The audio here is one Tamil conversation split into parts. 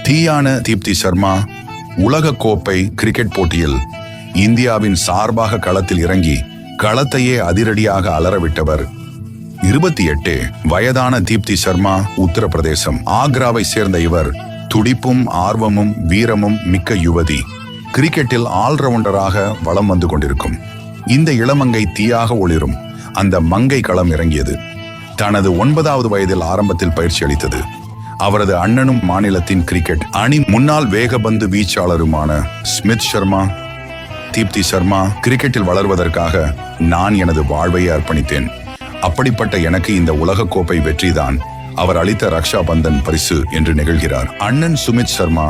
தீயான தீப்தி சர்மா உலக கோப்பை கிரிக்கெட் போட்டியில் இந்தியாவின் சார்பாக களத்தில் இறங்கி களத்தையே அதிரடியாக அலறவிட்டவர். 28 வயதான தீப்தி சர்மா உத்தரப்பிரதேசம் ஆக்ராவை சேர்ந்த இவர் துடிப்பும் ஆர்வமும் வீரமும் மிக்க யுவதி. கிரிக்கெட்டில் ஆல்ரவுண்டராக வலம் வந்து கொண்டிருக்கும் இந்த இளமங்கை தீயாக ஒளிரும் அந்த மங்கை களம் இறங்கியது. தனது 9வது வயதில் ஆரம்பத்தில் பயிற்சி அளித்தது. அவரது அண்ணனும் மாநிலத்தின் கிரிக்கெட் அணி முன்னாள் வேகபந்து வீச்சாளருமான ஸ்மித் சர்மா. தீப்தி சர்மா கிரிக்கெட்டில் வளர்வதற்காக நான் எனது வாழ்வையை அர்ப்பணித்தேன். அப்படிப்பட்ட எனக்கு இந்த உலகக்கோப்பை வெற்றிதான் அவர் அளித்த ரக்ஷா பந்தன் பரிசு என்று நிகழ்கிறார். அண்ணன் சுமித் சர்மா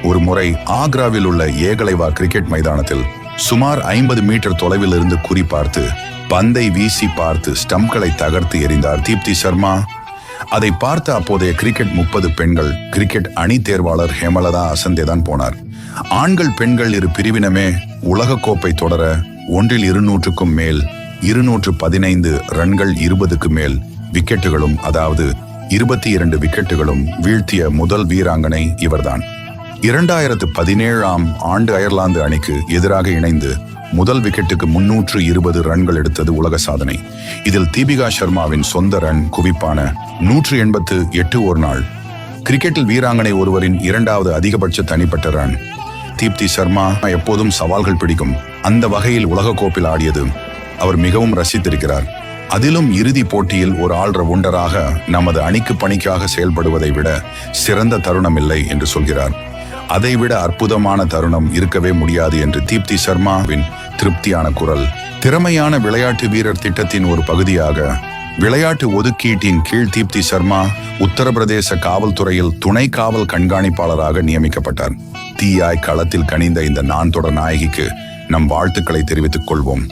ஒரு முறை ஆக்ராவில் உள்ள ஏகலைவா கிரிக்கெட் மைதானத்தில் சுமார் 50 மீட்டர் தொலைவில் இருந்து குறிப்பார்த்து பந்தை வீசி பார்த்து ஸ்டம்ப்களை தகர்த்து எறிந்தார் தீப்தி சர்மா. அதை பார்த்த அப்போதைய கிரிக்கெட் 30 பெண்கள் கிரிக்கெட் அணி தேர்வாளர் ஹேமலதா அசந்தேதான் போனார். ஆண்கள் பெண்கள் இரு பிரிவினமே உலகக்கோப்பை தொடர 100க்கும் மேல் 215 ரன்கள் 20க்கு மேல் விக்கெட்டுகளும் அதாவது 22 விக்கெட்டுகளும் வீழ்த்திய முதல் வீராங்கனை இவர்தான். 2017ஆம் ஆண்டு அயர்லாந்து அணிக்கு எதிராக இணைந்து முதல் விக்கெட்டுக்கு 320 ரன்கள் எடுத்தது உலக சாதனை. இதில் தீபிகா சர்மாவின் சொந்த ரன் குவிப்பான 188 ஒரு நாள். கிரிக்கெட்டில் வீராங்கனை ஒருவரின் 2வது அதிகபட்ச தனிப்பட்ட ரன். தீப்தி சர்மா எப்போதும் சவால்கள் பிடிக்கும் அந்த வகையில் உலகக்கோப்பில் ஆடியது அவர் மிகவும் ரசித்திருக்கிறார். அதிலும் இறுதி போட்டியில் ஒரு ஆல்ரவுண்டராக நமது அணிக்கு பணிக்காக செயல்படுவதை விட சிறந்த தருணம் இல்லை என்று சொல்கிறார். அதைவிட அற்புதமான தருணம் இருக்கவே முடியாது என்று தீப்தி சர்மாவின் திருப்தியான குரல். திறமையான விளையாட்டு வீரர் திட்டத்தின் ஒரு பகுதியாக விளையாட்டு ஒதுக்கீட்டின் கீழ் தீப்தி சர்மா உத்தரப்பிரதேச காவல்துறையில் துணை காவல் கண்காணிப்பாளராக நியமிக்கப்பட்டார். தீயாய் களத்தில் கனிந்த இந்த நான் தொடர் நாயகிக்கு நம் வாழ்த்துக்களை தெரிவித்துக் கொள்வோம்.